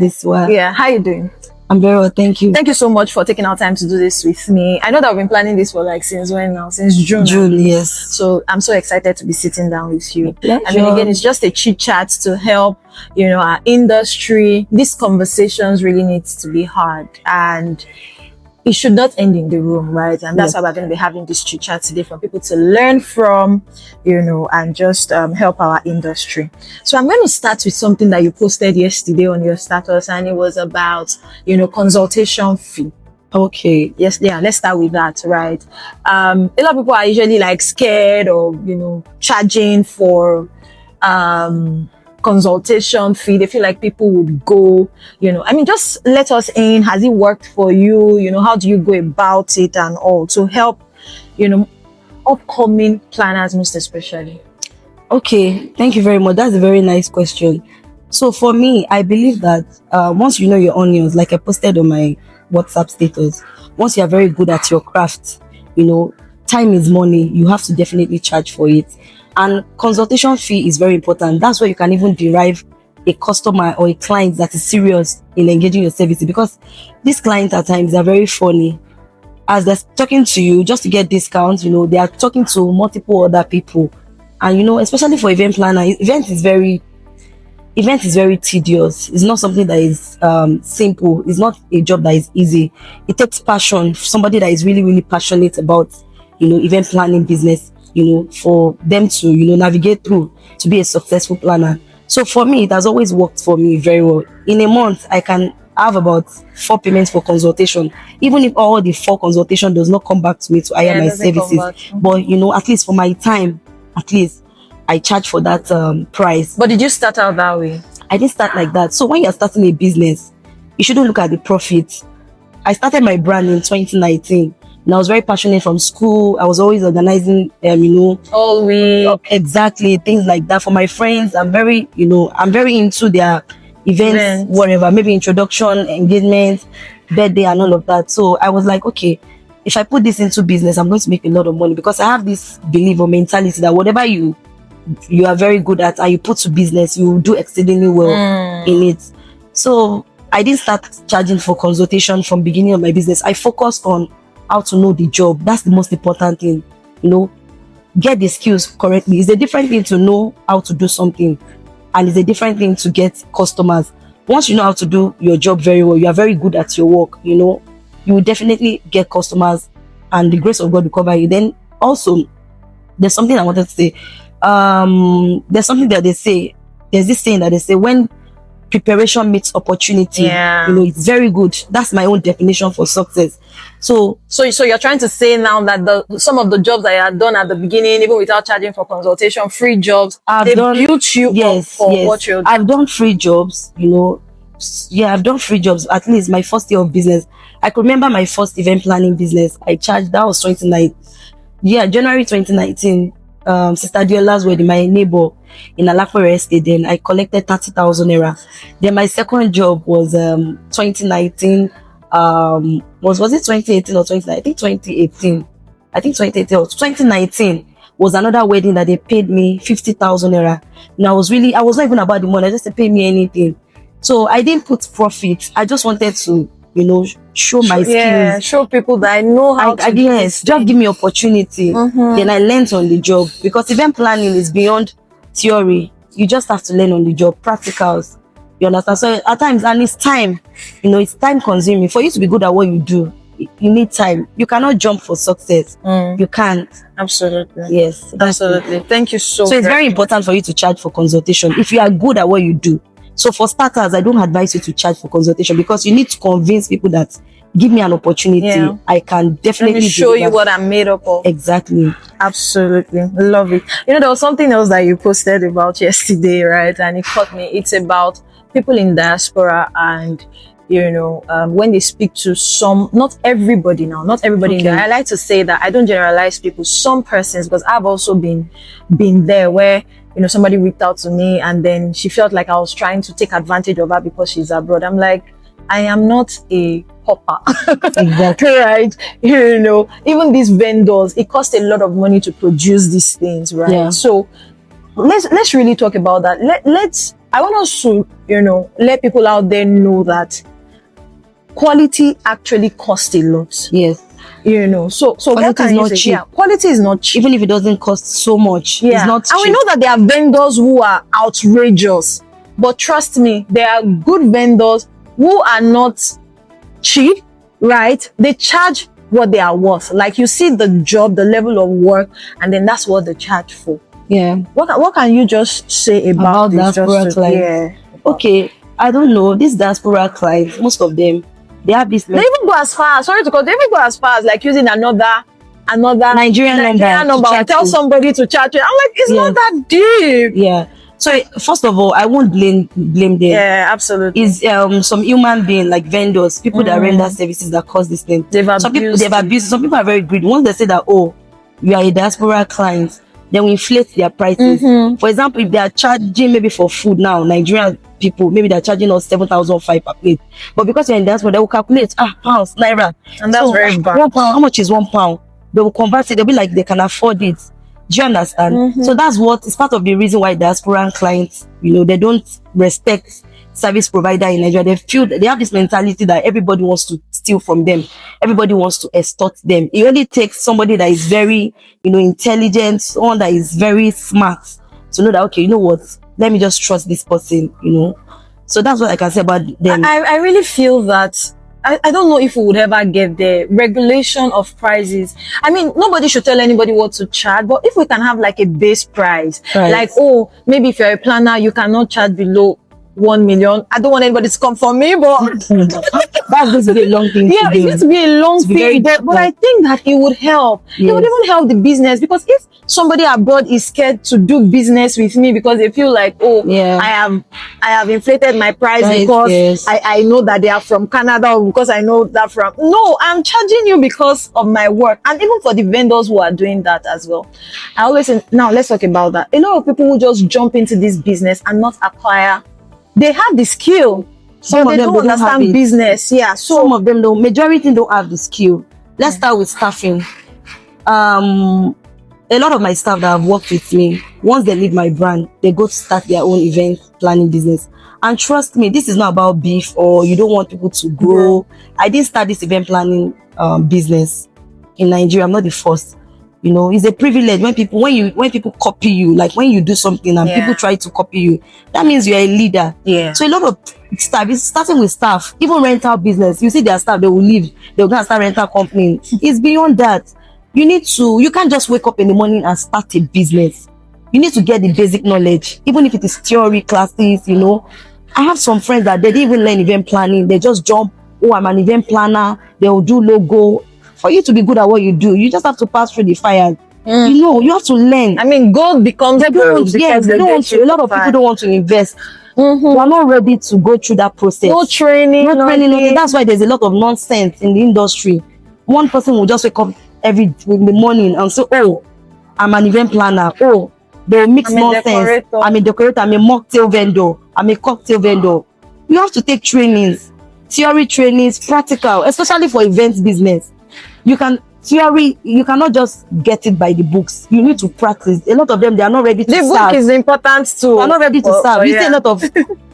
this one. Yeah, how you doing? I'm very well, thank you. Thank you so much for taking our time to do this with me. I know that we've been planning this for like since when now? Since June. June, yes. So I'm so excited to be sitting down with you. Pleasure. I mean, again, it's just a chit chat to help, our industry. These conversations really needs to be hard, and it should not end in the room, right? And that's why we're going to be having this chit chat today for people to learn from, and just help our industry. So I'm going to start with something that you posted yesterday on your status, and it was about, consultation fee. Okay. Yes, yeah, let's start with that, right? A lot of people are usually like scared of, charging for, consultation fee. They feel like people would go, just let us in. Has it worked for you? How do you go about it and all to help, upcoming planners most especially? Okay, thank you very much. That's a very nice question. So for me, I believe that once you know your onions, like I posted on my WhatsApp status, once you are very good at your craft, time is money. You have to definitely charge for it. And consultation fee is very important. That's where you can even derive a customer or a client that is serious in engaging your services, because these clients at times are very funny. As they're talking to you just to get discounts, they are talking to multiple other people. And especially for event planner, event is very tedious. It's not something that is simple. It's not a job that is easy. It takes passion. Somebody that is really, really passionate about event planning business, for them to, navigate through to be a successful planner. So for me, it has always worked for me very well. In a month, I can have about 4 payments for consultation, even if all the 4 consultation does not come back to me to hire my services. But, at least for my time, at least I charge for that price. But did you start out that way? I didn't start like that. So when you're starting a business, you shouldn't look at the profit. I started my brand in 2019. And I was very passionate from school. I was always organizing, all week. Exactly, things like that for my friends. I'm very into their events, whatever, maybe introduction, engagement, birthday, and all of that. So I was like, okay, if I put this into business, I'm going to make a lot of money, because I have this belief or mentality that whatever you are very good at and you put to business, you will do exceedingly well in it. So I didn't start charging for consultation from beginning of my business. I focused on how to know the job. That's the most important thing. Get the skills correctly. It's a different thing to know how to do something, and it's a different thing to get customers. Once you know how to do your job very well, you are very good at your work, you will definitely get customers, and the grace of God will cover you. Then also, there's something I wanted to say. There's something that they say. There's this saying that they say, when preparation meets opportunity, it's very good. That's my own definition for success. So you're trying to say now that some of the jobs that I had done at the beginning, even without charging for consultation, free jobs, built you up for what you're doing. I've done free jobs, I've done free jobs. At least my first year of business, I could remember my first event planning business. I charged, that was January 2019. Sister Diola's wedding, my neighbor in Alakore Estate. Then I collected 30,000 naira. Then my second job was 2019. Was it 2018 or 2019? I think 2018. I think 2018 or 2019 was another wedding that they paid me 50,000 naira. And I was not even about the money. I just said, pay me anything. So I didn't put profit. I just wanted to, show my skills. Yeah, show people that I know how to do this. Just give me opportunity. Then I learned on the job, because event planning is beyond theory. You just have to learn on the job, practicals. You understand? So at times, and it's time, it's time consuming. For you to be good at what you do, you need time. You cannot jump for success. You can't. Absolutely. Yes. Absolutely. Thank you so it's very important for you to charge for consultation if you are good at what you do. So for starters, I don't advise you to charge for consultation, because you need to convince people that, give me an opportunity. Yeah. I can definitely show you what I'm made up of. Exactly. Absolutely. Love it. There was something else that you posted about yesterday, right? And it caught me. It's about people in diaspora, and when they speak to not everybody now, not everybody in there. I like to say that I don't generalize people, some persons, because I've also been there where, somebody reached out to me and then she felt like I was trying to take advantage of her because she's abroad. I'm like, I am not a pauper. Exactly. Right? Even these vendors, it costs a lot of money to produce these things, right? Yeah. So let's really talk about that. Let's I want us to, let people out there know that quality actually costs a lot. Yes. So Quality what can is you not say? cheap. Yeah, quality is not cheap. Even if it doesn't cost so much, Yeah. it's not cheap. And we know that there are vendors who are outrageous, but trust me, there are good vendors who are not cheap, right? They charge what they are worth. Like you see the job, the level of work, and then that's what they charge for. Yeah. What can you just say about this? diaspora clients? Yeah. Okay, I don't know. These diaspora clients, most of them, they have this. They even go as far. Sorry to cut. They even go as far as like using another Nigerian number and tell somebody to charge it. I'm like, it's not that deep. Yeah. So first of all, I won't blame them. Yeah, absolutely. Is some human being like vendors, people that render services that cause this thing. Some people they've abused. Some people are very greedy. Once they say that, oh, you are a diaspora client, then we inflate their prices. For example, if they are charging maybe for food now, Nigerian people, maybe they're charging us 7,500 per plate. But because you're in diaspora, they will calculate pounds, naira. And that's very bad. £1, how much is £1? They will convert it, they'll be like they can afford it. Do you understand? So that's what is part of the reason why diaspora clients, they don't respect service provider in Nigeria. They feel that they have this mentality that everybody wants to steal from them. Everybody wants to extort them. It only takes somebody that is very, intelligent, someone that is very smart to know that, okay, you know what? Let me just trust this person, So that's what I can say about them. I really feel that I don't know if we would ever get the regulation of prices. I mean, nobody should tell anybody what to charge, but if we can have like a base price, like, oh, maybe if you're a planner, you cannot charge below 1 million. I don't want anybody to come for me, but that's going to be a long thing. Yeah, it needs to be a long thing, but I think that it would help. It would even help the business, because if somebody abroad is scared to do business with me because they feel like, oh, I have inflated my price because I know that they are from Canada, or because I know that from. No, I'm charging you because of my work. And even for the vendors who are doing that as well. I always say, now let's talk about that. A lot of people who just jump into this business and not acquire. They have the skill. Some of them don't understand business. Yeah. So some of them don't. Majority don't have the skill. Let's start with staffing. A lot of my staff that have worked with me, once they leave my brand, they go to start their own event planning business. And trust me, this is not about beef or you don't want people to grow. I didn't start this event planning business in Nigeria. I'm not the first. It's a privilege when people copy you, like when you do something and people try to copy you, that means you're a leader. Yeah. So a lot of staff, it's starting with staff, even rental business. You see their staff, they will leave, they'll go and start rental company. It's beyond that. You can't just wake up in the morning and start a business. You need to get the basic knowledge, even if it is theory classes, I have some friends that they didn't even learn event planning. They just jump, oh, I'm an event planner. They'll do logo. For you to be good at what you do, you just have to pass through the fire. You have to learn. I mean, gold becomes gold. Yes, a lot of people don't want to invest. They are not ready to go through that process. No training. That's why there's a lot of nonsense in the industry. One person will just wake up in the morning and say, oh, I'm an event planner. Oh, they'll mix nonsense. I'm a decorator. I'm a mocktail vendor. I'm a cocktail vendor. You have to take trainings, theory trainings, practical, especially for events business. You cannot just get it by the books. You need to practice. A lot of them, they are not ready to serve. The book is important too. They are not ready to serve. You see a lot of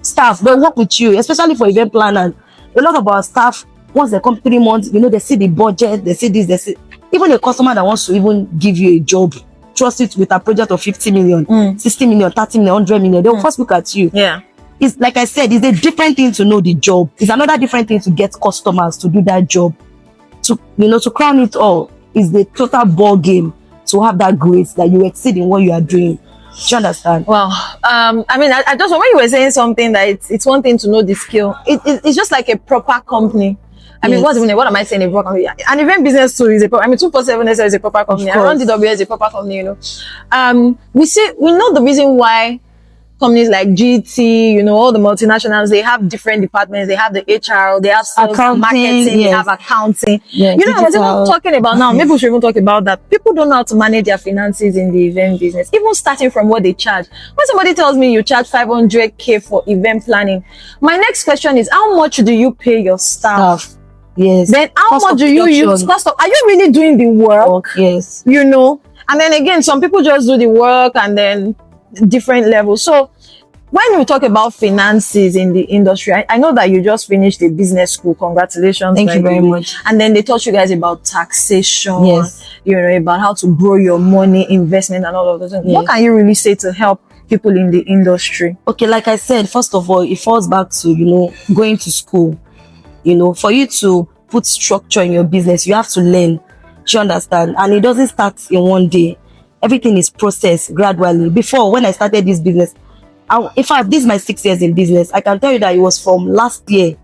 staff, they work with you, especially for event planners. A lot of our staff, once they come 3 months, they see the budget, they see this, they see. Even a customer that wants to even give you a job, trust it with a project of 50 million, 60 million, 30 million, 100 million, they'll first look at you. Yeah. It's like I said, it's a different thing to know the job. It's another different thing to get customers to do that job. To crown it all is the total ball game to have that grace that you exceed in what you are doing. Do you understand? Well, I mean, I just, when you were saying something that it's one thing to know the skill. It's just like a proper company. I mean, what am I saying? A proper company? An event business too is a proper. I mean, 247 is a proper company. I run DWS is a proper company. We know the reason why companies like GT, all the multinationals, they have different departments. They have the HR, they have sales, accounting, marketing, they have accounting. Yeah, I was even talking about now, maybe we should even talk about that. People don't know how to manage their finances in the event business, even starting from what they charge. When somebody tells me you charge 500K for event planning, my next question is, how much do you pay your staff? Yes. Then how much do you use? Are you really doing the work? Yes. And then again, some people just do the work and then different levels. So when we talk about finances in the industry, I know that you just finished a business school. Congratulations. Thank you very much. And then they taught you guys about taxation, yes, about how to grow your money, investment, and all of those things. Yes. What can you really say to help people in the industry? Okay, like I said, first of all, it falls back to, going to school. For you to put structure in your business, you have to learn. Do you understand? And it doesn't start in one day. Everything is processed gradually. Before, when I started this business, in fact, this is my 6 years in business. I can tell you that it was from last year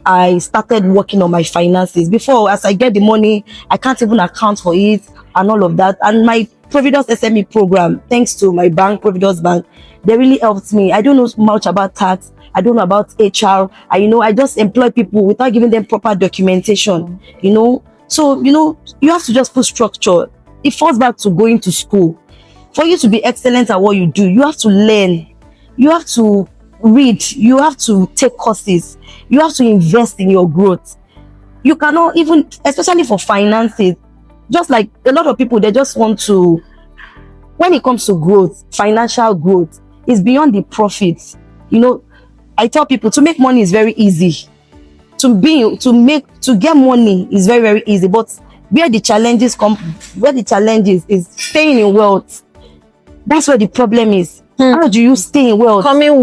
I started working on my finances. Before, as I get the money, I can't even account for it and all of that. And my Providence SME program, thanks to my bank, Providence Bank, they really helped me. I don't know much about tax. I don't know about HR. I just employ people without giving them proper documentation. So, you have to just put structure. It falls back to going to school. For you to be excellent at what you do, you have to learn. You have to read. You have to take courses. You have to invest in your growth. You cannot even, especially for finances, just like a lot of people, they just want to, when it comes to growth, financial growth, is beyond the profits. I tell people to make money is very easy. To get money is very, very easy. But where the challenges is staying in wealth. That's where the problem is. How do you stay in wealth? Becoming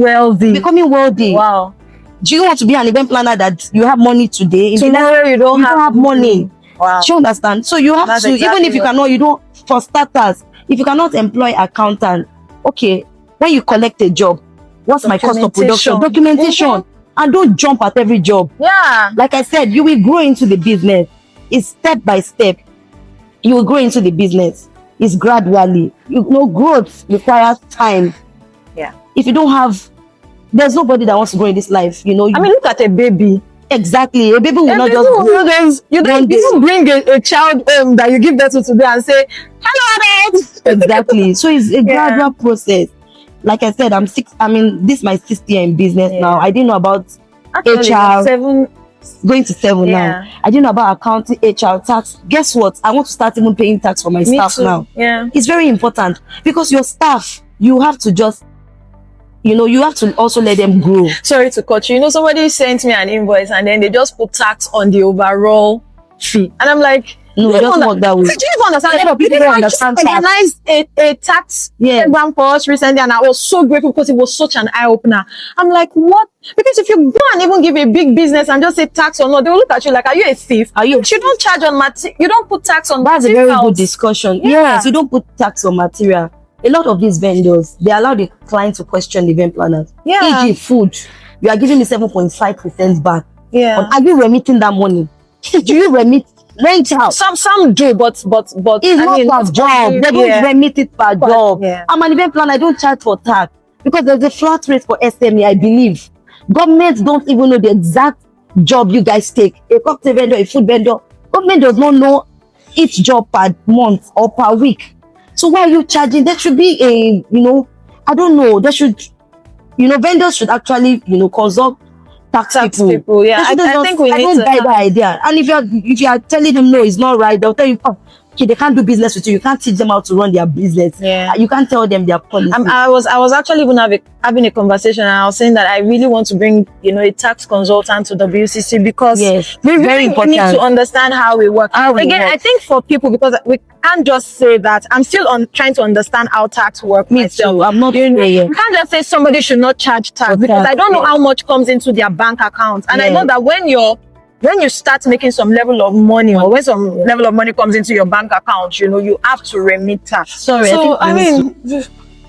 wealthy. Wow. Do you want to be an event planner that you have money today? Tomorrow you don't have money. Wow. Do you understand? So you have to, even if you cannot, for starters, if you cannot employ accountant, okay, when you collect a job, what's my cost of production? Documentation. And don't jump at every job. Yeah. Like I said, you will grow into the business. It's step by step. You will grow into the business. It's gradually. Growth requires time. Yeah. If you don't have, there's nobody that wants to grow in this life. Look at a baby. Exactly. A baby will not just. You don't bring a child that you give birth to today and say, hello, adult. Exactly. So it's a gradual process. Like I said, this is my 6th year in business now. I didn't know about HR. Going to 7 now. I didn't know about accounting, HR, tax. Guess what? I want to start even paying tax for my staff now. Yeah. It's very important because your staff, you have to just, you have to also let them grow. Sorry to cut you. Somebody sent me an invoice and then they just put tax on the overall fee. And I'm like, no, it doesn't work that way. Do you even understand? A lot of people don't understand tax. I organized a tax program for us recently and I was so grateful because it was such an eye-opener. I'm like, what? Because if you go and even give a big business and just say tax or not, they'll look at you like, are you a thief? You don't charge on material. You don't put tax on That's materials. a very good discussion. Yeah. Yes, you don't put tax on material. A lot of these vendors, they allow the client to question the event planners. Yeah. E.g. food. You are giving me 7.5% back. Yeah. Are you remitting that money? Do you remit? Rent out. Some do, but it's not per job. They don't remit it per job. Yeah. I'm an event planner. I don't charge for tax because there's a flat rate for SME. I believe governments don't even know the exact job you guys take. A cocktail vendor, a food vendor, government does not know each job per month or per week. So why are you charging? There should be a I don't know. There should vendors should actually consult tax people. Yeah, I think we need to. I don't buy that idea. And if you are telling them no, it's not right, they'll tell you, okay, they can't do business with you. You can't teach them how to run their business. Yeah. You can't tell them their policy. I was actually even having a conversation and I was saying that I really want to bring, a tax consultant to WCC because we really need to understand how we work. I think for people, because we can't just say that I'm still trying to understand how tax works myself. Too. I'm not you can't just say somebody should not charge tax because I don't know how much comes into their bank account. And I know that when you start making some level of money or when some level of money comes into your bank account, you have to remit tax. Sorry, so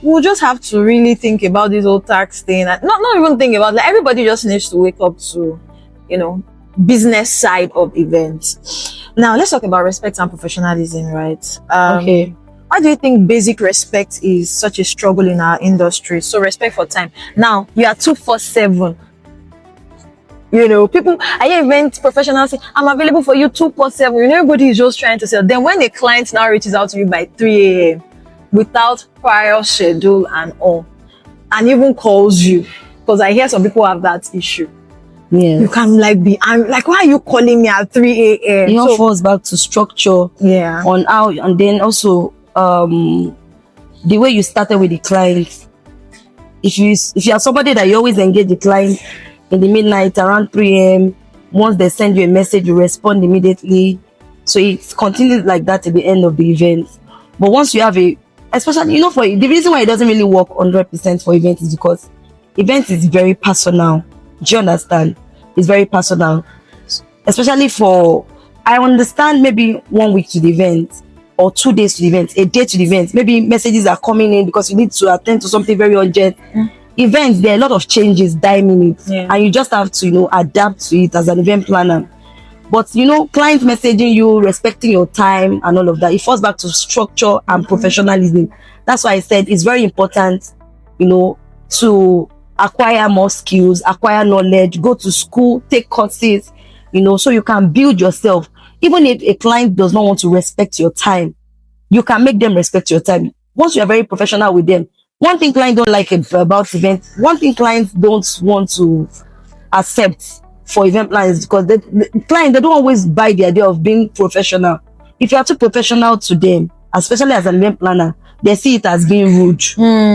we'll just have to really think about this whole tax thing. Not even think about everybody just needs to wake up to, business side of events. Now let's talk about respect and professionalism, right? Okay. Why do you think basic respect is such a struggle in our industry? So respect for time. Now you are 247. People, are you event professionals say, I'm available for you 247. Everybody is just trying to sell. Then when a client now reaches out to you by 3 a.m. without prior schedule and all, and even calls you, because I hear some people have that issue. Yeah. You can I'm like, why are you calling me at 3 a.m.? It all falls back to structure. Yeah. On how, and then also the way you started with the client. if you are somebody that you always engage the client in the midnight around 3 a.m. Once they send you a message, you respond immediately. So it continues like that at the end of the event. But once you have especially, for the reason why it doesn't really work 100% for events is because events is very personal. Do you understand? It's very personal. Especially I understand maybe 1 week to the event or 2 days to the event, a day to the event. Maybe messages are coming in because you need to attend to something very urgent. Events, there are a lot of changes, minutes, and you just have to, adapt to it as an event planner. But clients messaging you, respecting your time and all of that, it falls back to structure and professionalism. That's why I said it's very important, to acquire more skills, acquire knowledge, go to school, take courses, so you can build yourself. Even if a client does not want to respect your time, you can make them respect your time. Once you are very professional with them, one thing clients don't like about events, one thing clients don't want to accept for event planners, because the client, they don't always buy the idea of being professional. If you are too professional to them, especially as an event planner, they see it as being rude.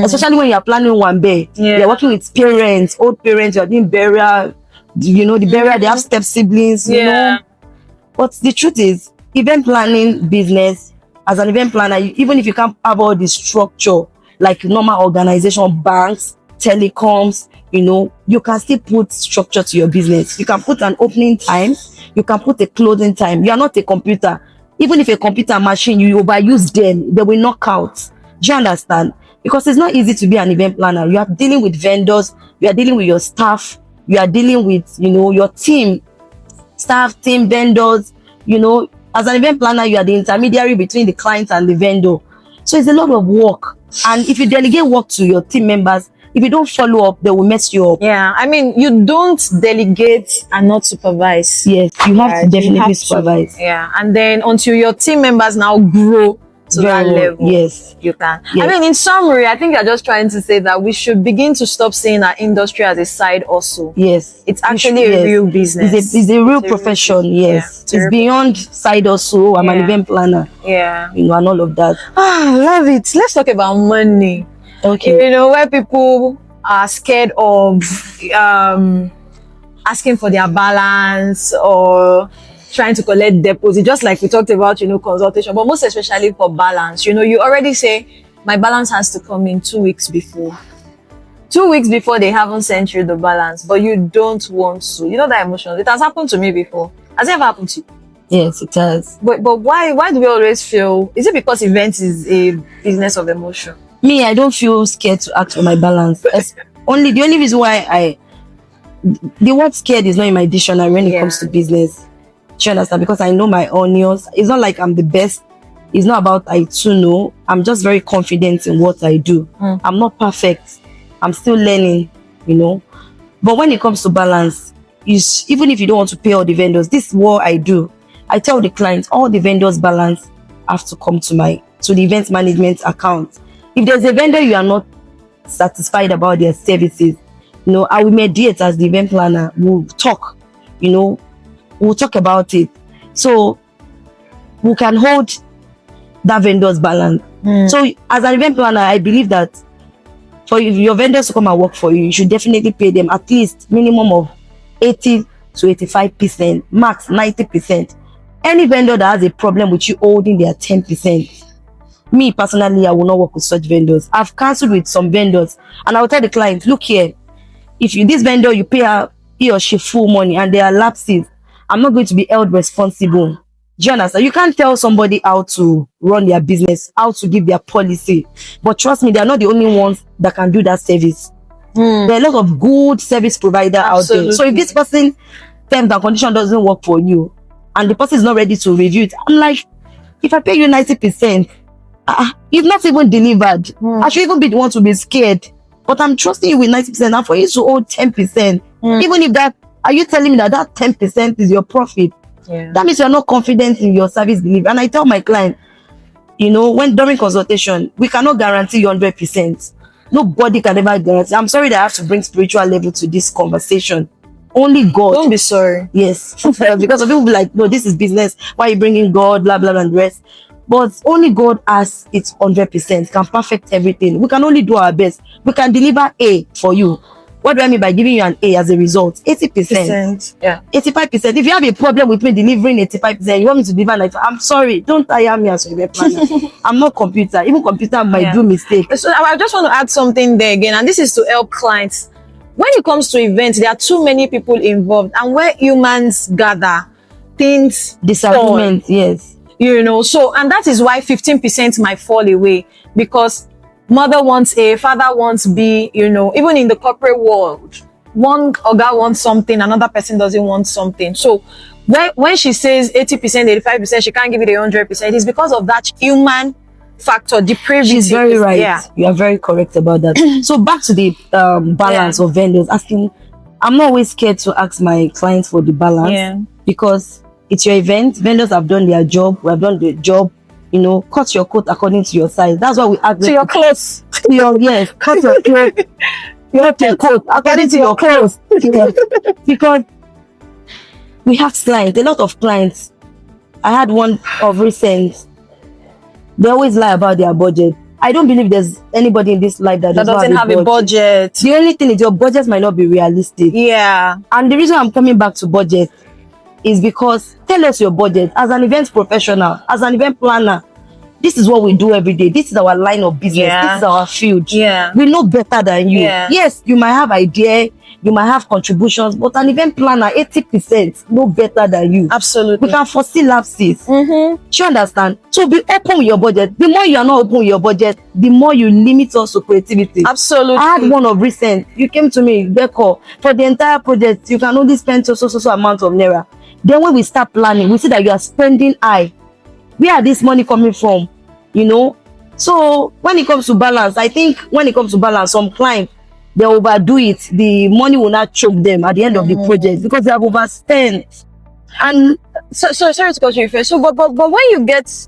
Especially when you are planning one day, you're working with parents, old parents, you're doing burial, the burial, they have step siblings, But the truth is, event planning business, as an event planner, even if you can't have all the structure, like normal organization, banks, telecoms, you can still put structure to your business. You can put an opening time, you can put a closing time. You are not a computer. Even if a computer machine, you overuse them, they will knock out. Do you understand? Because it's not easy to be an event planner. You are dealing with vendors, you are dealing with your staff, you are dealing with, your team, staff, team, vendors. As an event planner, you are the intermediary between the client and the vendor. So it's a lot of work. And if you delegate work to your team members, if you don't follow up, they will mess you up. Yeah, I mean, you don't delegate and not supervise. Yes, you have to definitely supervise. Yeah, and then until your team members now grow to that level, yes, you can. Yes. I mean, in summary, I think you're just trying to say that we should begin to stop seeing our industry as a side hustle. Yes, it's actually a real business. It's a real profession. Yes, it's beyond side hustle. I'm an event planner. Yeah, and all of that. Love it. Let's talk about money. Okay. Where people are scared of asking for their balance or trying to collect deposit, just like we talked about, consultation, but most especially for balance. You already say, my balance has to come in 2 weeks before. 2 weeks before, they haven't sent you the balance, but you don't want to. That emotion. It has happened to me before. Has it ever happened to you? Yes, it has. But why do we always feel, is it because events is a business of emotion? Me, I don't feel scared to ask for my balance. The only reason why the word scared is not in my dictionary when it comes to business. Do you understand? Because I know my onions. It's not like I'm the best. It's not about I too know. I'm just very confident in what I do. I'm not perfect. I'm still learning, But when it comes to balance, even if you don't want to pay all the vendors, this is what I do. I tell the clients, all the vendors' balance have to come to the event management account. If there's a vendor you are not satisfied about their services, I will mediate as the event planner. We'll talk, we'll talk about it. So we can hold that vendor's balance. So as an event planner, I believe that for your vendors to come and work for you, you should definitely pay them at least minimum of 80 to 85%, max 90%. Any vendor that has a problem with you holding their 10%, me personally, I will not work with such vendors. I've cancelled with some vendors, and I will tell the client, look here, if this vendor, you pay her, he or she full money and there are lapses, I'm not going to be held responsible. Do you understand? You can't tell somebody how to run their business, how to give their policy. But trust me, they are not the only ones that can do that service. There are a lot of good service providers out there. So if this person terms and condition doesn't work for you, and the person is not ready to review it, I'm like, if I pay you 90%, you've not even delivered. I should even be the one to be scared. But I'm trusting you with 90%, and for you to owe 10%. Even if that, are you telling me that 10% is your profit? That means you're not confident in your service delivery. And I tell my client, when during consultation, we cannot guarantee you 100%. Nobody can ever guarantee. I'm sorry that I have to bring spiritual level to this conversation. Only God. Don't be sorry. Yes. Because some people be like, no, this is business. Why are you bringing God? Blah, blah, blah, and the rest. But only God has it 100%, can perfect everything. We can only do our best. We can deliver A for you. What do I mean by giving you an A as a result? 80%. Yeah. 85%. If you have a problem with me delivering 85%, you want me to deliver 95%, I'm sorry. Don't tire me as a event planner. I'm not computer. Even computer might do mistake. So I just want to add something there again, and this is to help clients. When it comes to events, there are too many people involved, and where humans gather, things Disagreement, yes. You know, so, and that is why 15% might fall away, because mother wants A, father wants B, you know, even in the corporate world, one guy wants something, another person doesn't want something. So when she says 80%, 85%, she can't give it 100%, it's because of that human factor, depravity. She's very right. Yeah. You are very correct about that. So back to the balance of vendors, asking, I'm not always scared to ask my clients for the balance, because it's your event. Vendors have done their job. We have done the job. You know, cut your coat according to your size. That's why we ask. To your clothes. Yes, cut your clothes. Cut your coat according to your clothes. Because we have clients, a lot of clients. I had one of recent. They always lie about their budget. I don't believe there's anybody in this life that doesn't have a budget. The only thing is your budget might not be realistic. Yeah. And the reason I'm coming back to budget is because tell us your budget. As an event professional, as an event planner, this is what we do every day. This is our line of business. This is our field. We know better than you. Yes, you might have idea, you might have contributions, but an event planner, 80% know better than you. Absolutely. We can foresee lapses. Do you understand? So be open with your budget. The more you are not open with your budget, the more you limit also creativity. Absolutely. I had one of recent. You came to me, Beko, for the entire project, you can only spend so amount of naira. Then when we start planning, we see that you are spending high. Where are this money coming from? You know? So when it comes to balance, I think when it comes to balance, some clients, they overdo it. The money will not choke them at the end of the project because they have overspent. And so sorry to cut you first. So but when you get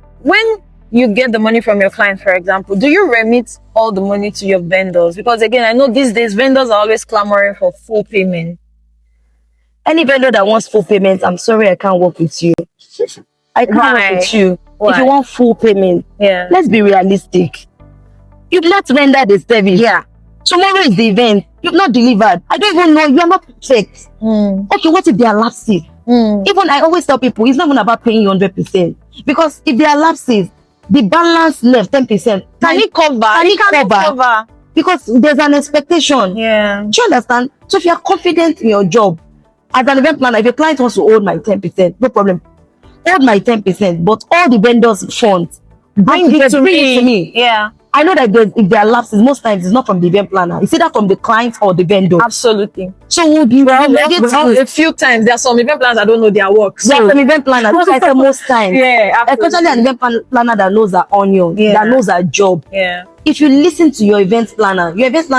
the money from your client, for example, do you remit all the money to your vendors? Because again, I know these days vendors are always clamoring for full payment. Any vendor that wants full payment, I'm sorry, I can't work with you. I can't work with you. Why? If you want full payment, let's be realistic. You've not rendered the service. Tomorrow is the event. You've not delivered. I don't even know. You are not perfect. Okay, what if they are lapses? Even I always tell people, it's not even about paying you 100%. Because if there are lapses, the balance left 10%. Can it cover? Can it cover? Because there's an expectation. Do you understand? So if you are confident in your job, as an event planner, if your client wants to hold my 10%, no problem. Hold my 10%, but all the vendors' funds, bring it to me. I know that if there are lapses, most times it's not from the event planner. It's either from the client or the vendor. Absolutely. So we'll be a few times. There are some event planners that don't know their work. So. There are some event planners. Like I said, most times. Especially an event planner that knows her onion, that knows her job. If you listen to your event planner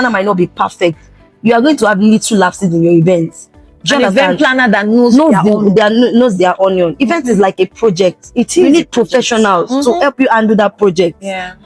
might not be perfect. You are going to have little lapses in your events. An event planner that knows their onion. Event is like a project. You need professionals to help you handle that project.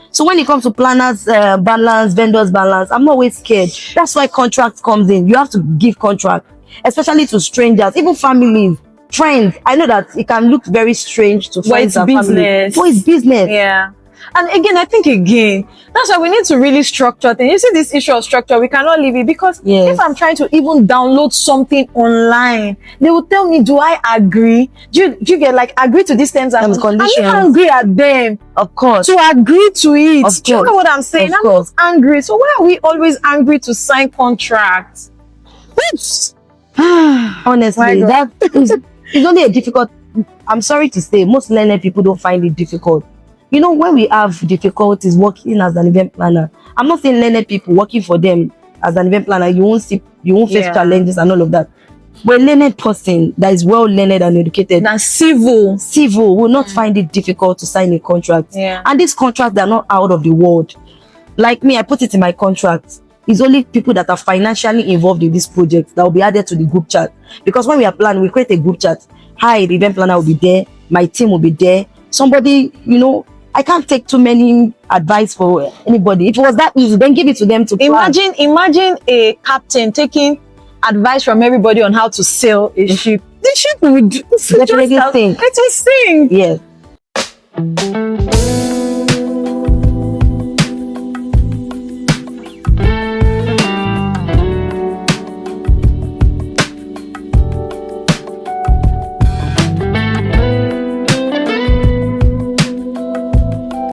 So when it comes to planners balance, vendors balance, I'm not always scared. That's why contract comes in. You have to give contract, especially to strangers, even families, friends. I know that it can look very strange to friends and family. But it's business. And again, I think that's why we need to really structure things. You see this issue of structure, we cannot leave it, because if I'm trying to even download something online, they will tell me, do I agree? Do you get like agree to these terms and conditions? I'm angry at them. Of course. To agree to it. Of do you know what I'm saying? I'm not angry. So why are we always angry to sign contracts? Honestly, that is it's only a difficult. I'm sorry to say, most learned people don't find it difficult. You know, when we have difficulties working as an event planner, I'm not saying learned people working for them as an event planner, you won't face challenges and all of that. But a learned person that is well learned and educated, and civil will not find it difficult to sign a contract. And these contracts are not out of the world. Like me, I put it in my contract. It's only people that are financially involved in this project that will be added to the group chat. Because when we are planning, we create a group chat. Hi, the event planner will be there. My team will be there. Somebody, you know, I can't take too many advice for anybody. If it was that easy, then give it to them to plan. Imagine a captain taking advice from everybody on how to sail a ship. The ship would definitely sink. It will sink. Yes.